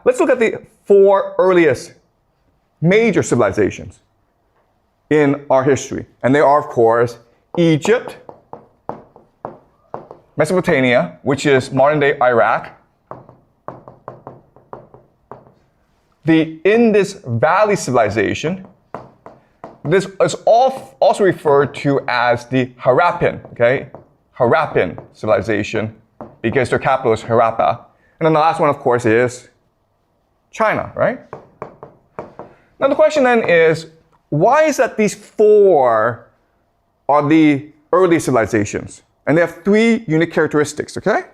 let's look at the 4 earliest major civilizations in our history. And they are, of course, Egypt, Mesopotamia, which is modern-day Iraq, the Indus Valley civilization. This is also referred to as the Harappan, okay? Harappan civilization, because their capital is Harappa. And then the last one, of course, is China, right? Now the question then is, why is that these 4 are the early civilizations? And they have 3 unique characteristics, okay?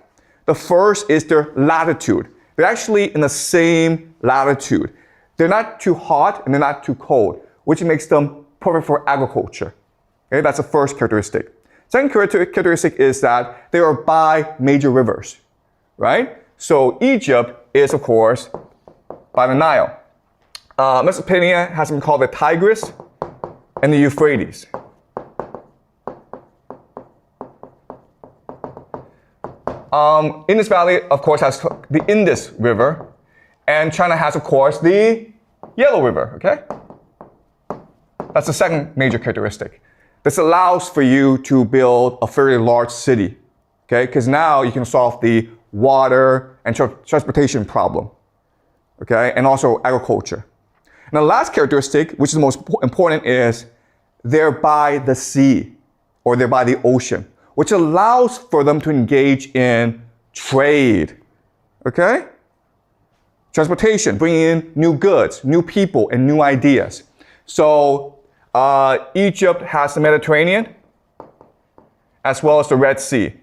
The first is their latitude. They're actually in the same latitude. They're not too hot and they're not too cold, which makes them perfect for agriculture. Okay, that's the first characteristic. Second characteristic is that they are by major rivers, right? So Egypt is, of course, by the Nile. Mesopotamia has been called the Tigris and the Euphrates. Indus Valley, of course, has the Indus River, and China has, of course, the Yellow River, okay? That's the second major characteristic. This allows for you to build a fairly large city, okay? Because now you can solve the water and transportation problem, okay? And also agriculture. And the last characteristic, which is the most important, is they're by the sea, or they're by the ocean, which allows for them to engage in trade, okay? Transportation, bringing in new goods, new people, and new ideas. So Egypt has the Mediterranean, as well as the Red Sea.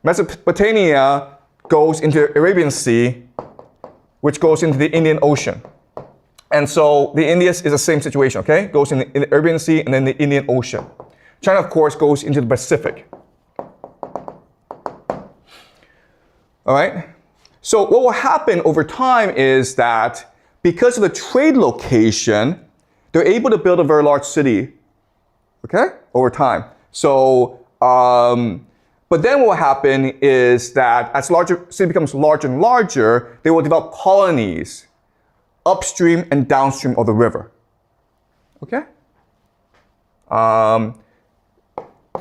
Mesopotamia goes into the Arabian Sea, which goes into the Indian Ocean. And so the Indus is the same situation, okay? Goes in the Arabian Sea and then the Indian Ocean. China, of course, goes into the Pacific. All right? So what will happen over time is that because of the trade location, they're able to build a very large city, okay, over time. So, but then what will happen is that as city becomes larger and larger, they will develop colonies upstream and downstream of the river, okay?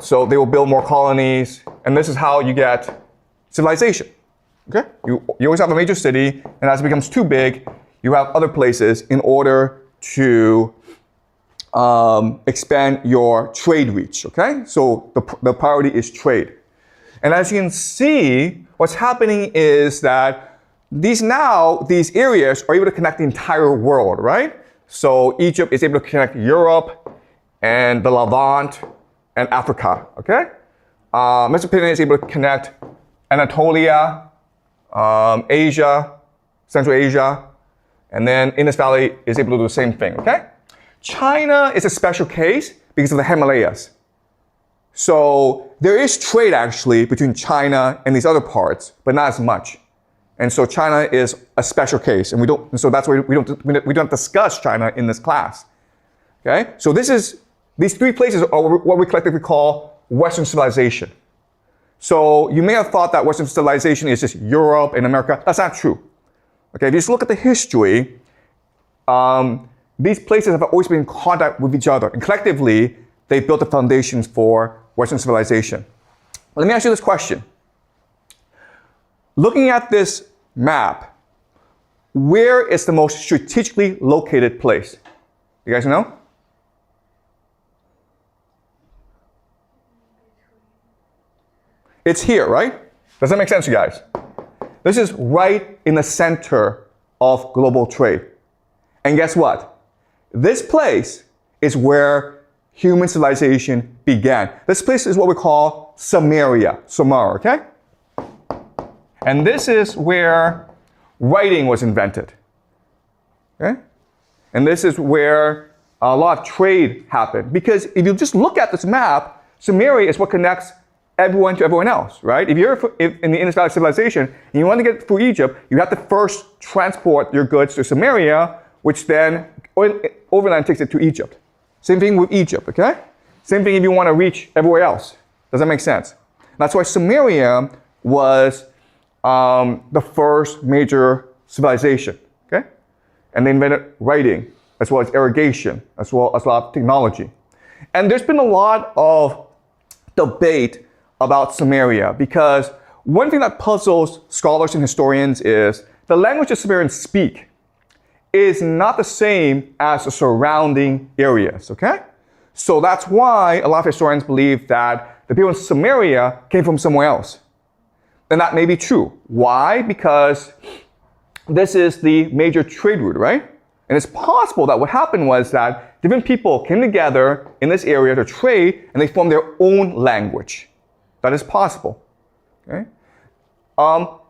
So they will build more colonies, and this is how you get civilization, okay? You always have a major city, and as it becomes too big, you have other places in order to expand your trade reach, okay? So the priority is trade. And as you can see, what's happening is that these areas are able to connect the entire world, right? So Egypt is able to connect Europe and the Levant and Africa, okay? Mesopotamia is able to connect Anatolia, Asia, Central Asia, and then Indus Valley is able to do the same thing, okay? China is a special case because of the Himalayas. So there is trade actually between China and these other parts, but not as much. And so China is a special case, and so that's why we don't discuss China in this class. Okay? So these 3 places are what we collectively call Western civilization. So you may have thought that Western civilization is just Europe and America. That's not true. Okay, if you just look at the history, these places have always been in contact with each other, and collectively, they built the foundations for Western civilization. Let me ask you this question. Looking at this map, where is the most strategically located place? You guys know? It's here, right? Does that make sense, you guys? This is right in the center of global trade. And guess what? This place is where human civilization began. This place is what we call Sumeria, Sumer, okay? And this is where writing was invented, okay? And this is where a lot of trade happened. Because if you just look at this map, Sumeria is what connects everyone to everyone else, right? If you're in the Indus Valley civilization and you want to get through Egypt, you have to first transport your goods to Sumeria, which then overland takes it to Egypt. Same thing with Egypt, okay? Same thing if you want to reach everywhere else. Does that make sense? That's why Sumeria was the first major civilization, okay? And they invented writing, as well as irrigation, as well as a lot of technology. And there's been a lot of debate about Sumeria, because one thing that puzzles scholars and historians is the language the Sumerians speak is not the same as the surrounding areas, okay? So that's why a lot of historians believe that the people in Sumeria came from somewhere else. And that may be true. Why? Because this is the major trade route, right? And it's possible that what happened was that different people came together in this area to trade, and they formed their own language. That is possible, okay?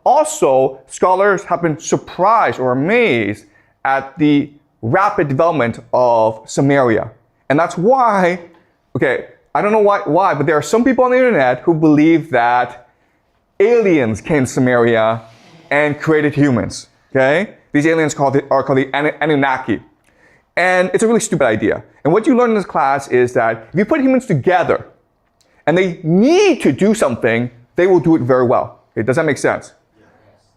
Also, scholars have been surprised or amazed at the rapid development of Sumeria. And that's why, okay, I don't know why, but there are some people on the internet who believe that aliens came to Sumeria and created humans, okay? These aliens are called the Anunnaki. And it's a really stupid idea. And what you learn in this class is that if you put humans together and they need to do something, they will do it very well. Okay, does that make sense?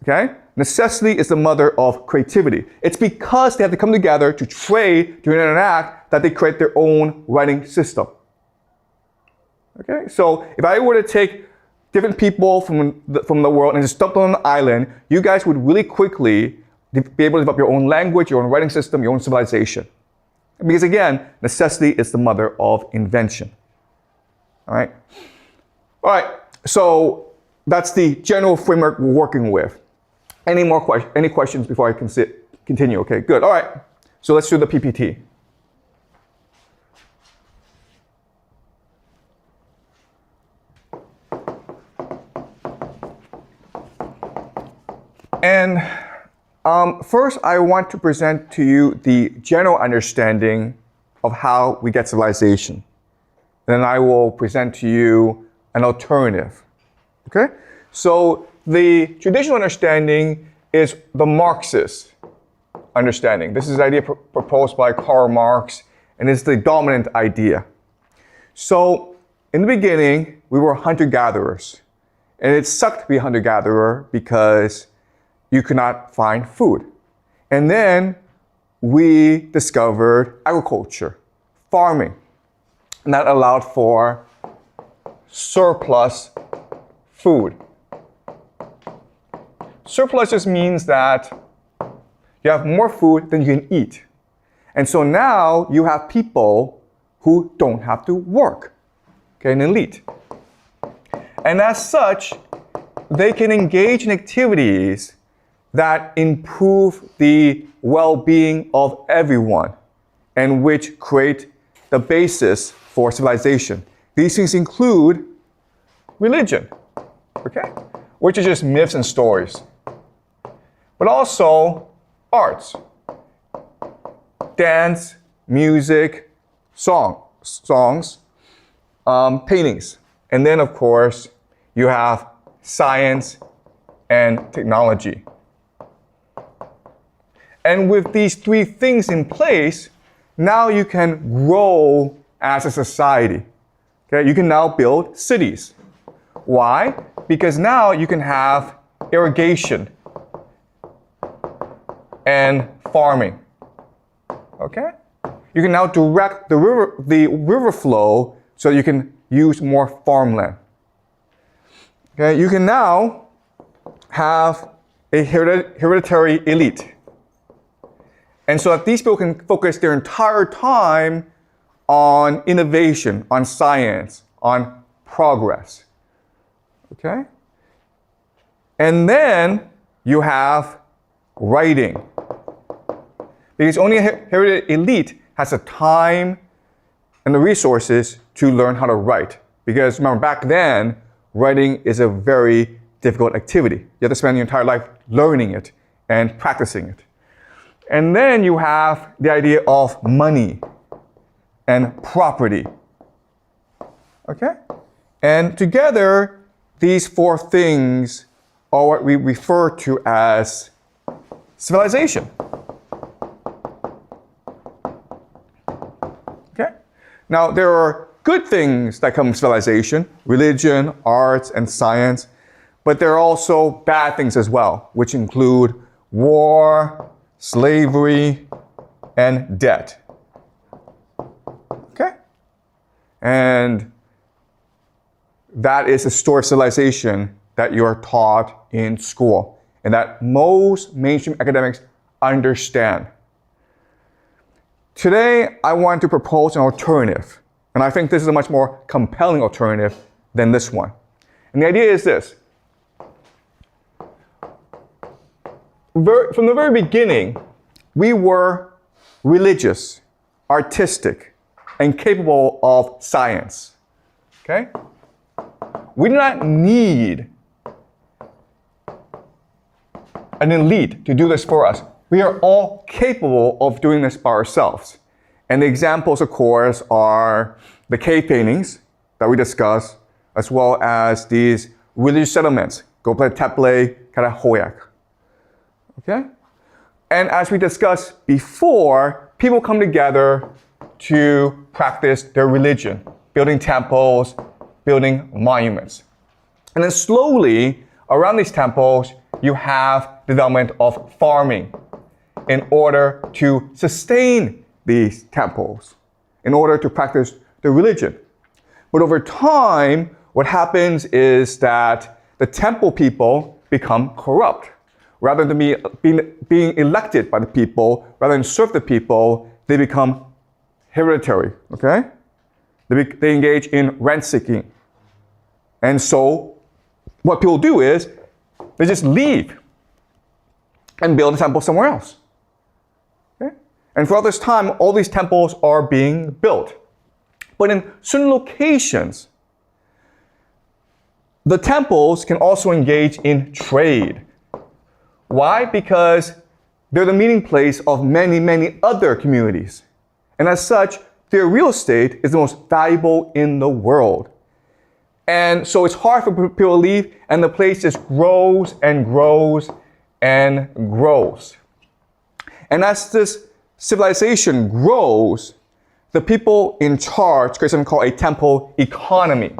Okay? Necessity is the mother of creativity. It's because they have to come together to trade, to interact, that they create their own writing system. Okay? So if I were to take different people from the world and just dump them on an island, you guys would really quickly be able to develop your own language, your own writing system, your own civilization. Because again, necessity is the mother of invention. All right? All right, so that's the general framework we're working with. Any questions before I can continue? Okay, good. All right, so let's do the PPT. And first, I want to present to you the general understanding of how we get civilization. Then I will present to you an alternative. Okay? So the traditional understanding is the Marxist understanding. This is an idea proposed by Karl Marx, and it's the dominant idea. So in the beginning, we were hunter-gatherers. And it sucked to be a hunter-gatherer because you could not find food. And then we discovered agriculture, farming. And that allowed for surplus food. Surplus just means that you have more food than you can eat. And so now you have people who don't have to work, okay, an elite. And as such, they can engage in activities that improve the well-being of everyone and which create the basis for civilization. These things include religion, okay, which is just myths and stories, but also arts, dance, music, songs, paintings, and then of course you have science and technology. And with these three things in place, now you can grow as a society. Okay? You can now build cities. Why? Because now you can have irrigation and farming. Okay? You can now direct the river flow so you can use more farmland. Okay? You can now have a hereditary elite. And so that these people can focus their entire time on innovation, on science, on progress. Okay? And then you have writing. Because only a hereditary elite has the time and the resources to learn how to write. Because remember, back then, writing is a very difficult activity. You have to spend your entire life learning it and practicing it. And then you have the idea of money and property. Okay? And together, these four things are what we refer to as civilization. Okay? Now, there are good things that come from civilization, religion, arts, and science, but there are also bad things as well, which include war, slavery, and debt. Okay? And that is the story of civilization that you're taught in school and that most mainstream academics understand. Today, I want to propose an alternative. And I think this is a much more compelling alternative than this one. And the idea is this. From the very beginning, we were religious, artistic, and capable of science. Okay? We do not need an elite to do this for us. We are all capable of doing this by ourselves. And the examples, of course, are the cave paintings that we discussed, as well as these religious settlements, Göbekli Tepe, Karahoyak. Okay? And as we discussed before, people come together to practice their religion, building temples, building monuments. And then slowly, around these temples, you have development of farming in order to sustain these temples, in order to practice the religion. But over time, what happens is that the temple people become corrupt. Rather than being elected by the people, rather than serve the people, they become hereditary, okay? They engage in rent-seeking. And so what people do is they just leave and build a temple somewhere else. Okay? And throughout this time, all these temples are being built. But in certain locations, the temples can also engage in trade. Why? Because they're the meeting place of many, many other communities. And as such, their real estate is the most valuable in the world. And so it's hard for people to leave, and the place just grows and grows and grows. And as this civilization grows, the people in charge create something called a temple economy.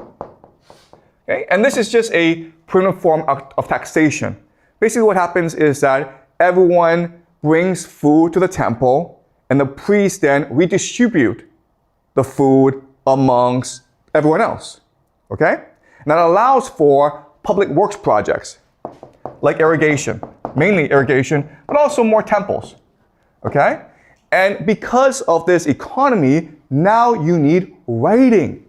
Okay? And this is just a primitive form of taxation. Basically what happens is that everyone brings food to the temple, and the priests then redistribute the food amongst everyone else. Okay? And that allows for public works projects, like irrigation, mainly irrigation, but also more temples. Okay? And because of this economy, now you need writing.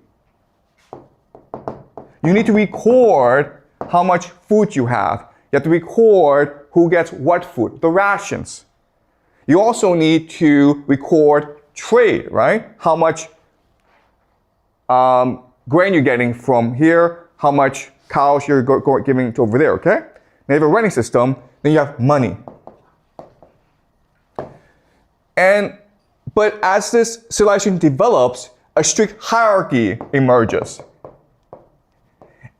You need to record how much food you have. You have to record who gets what food, the rations. You also need to record trade, right? How much grain you're getting from here, how much cows you're giving to over there, okay? Now you have a writing system, then you have money. But as this civilization develops, a strict hierarchy emerges.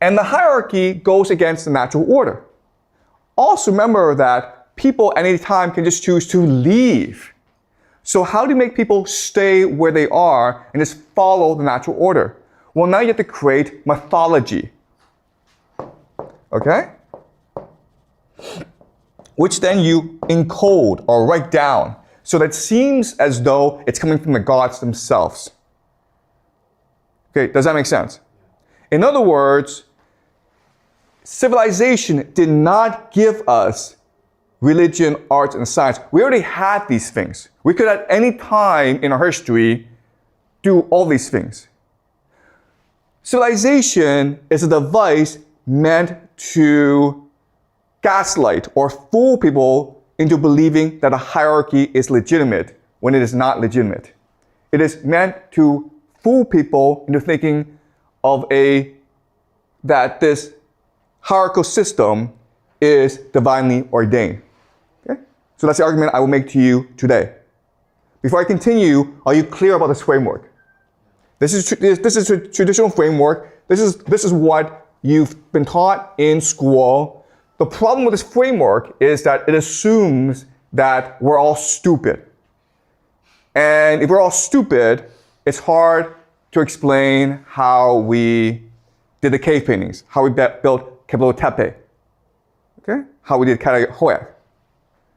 And the hierarchy goes against the natural order. Also remember that people at any time can just choose to leave. So how do you make people stay where they are and just follow the natural order? Well, now you have to create mythology. Okay? Which then you encode or write down so that it seems as though it's coming from the gods themselves. Okay, does that make sense? In other words, civilization did not give us religion, arts, and science. We already had these things. We could at any time in our history do all these things. Civilization is a device meant to gaslight or fool people into believing that a hierarchy is legitimate when it is not legitimate. It is meant to fool people into thinking of that this hierarchical system is divinely ordained. Okay? So that's the argument I will make to you today. Before I continue, are you clear about this framework? This is a traditional framework. This is what you've been taught in school. The problem with this framework is that it assumes that we're all stupid. And if we're all stupid, it's hard to explain how we did the cave paintings, how we built Göbekli Tepe, okay? How we did Karahoyak.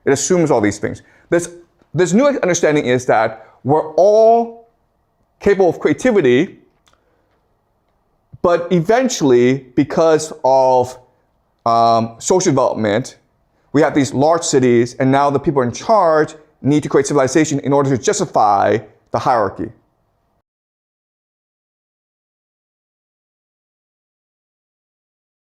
It assumes all these things. This new understanding is that we're all capable of creativity, but eventually, because of social development, we have these large cities, and now the people in charge need to create civilization in order to justify the hierarchy.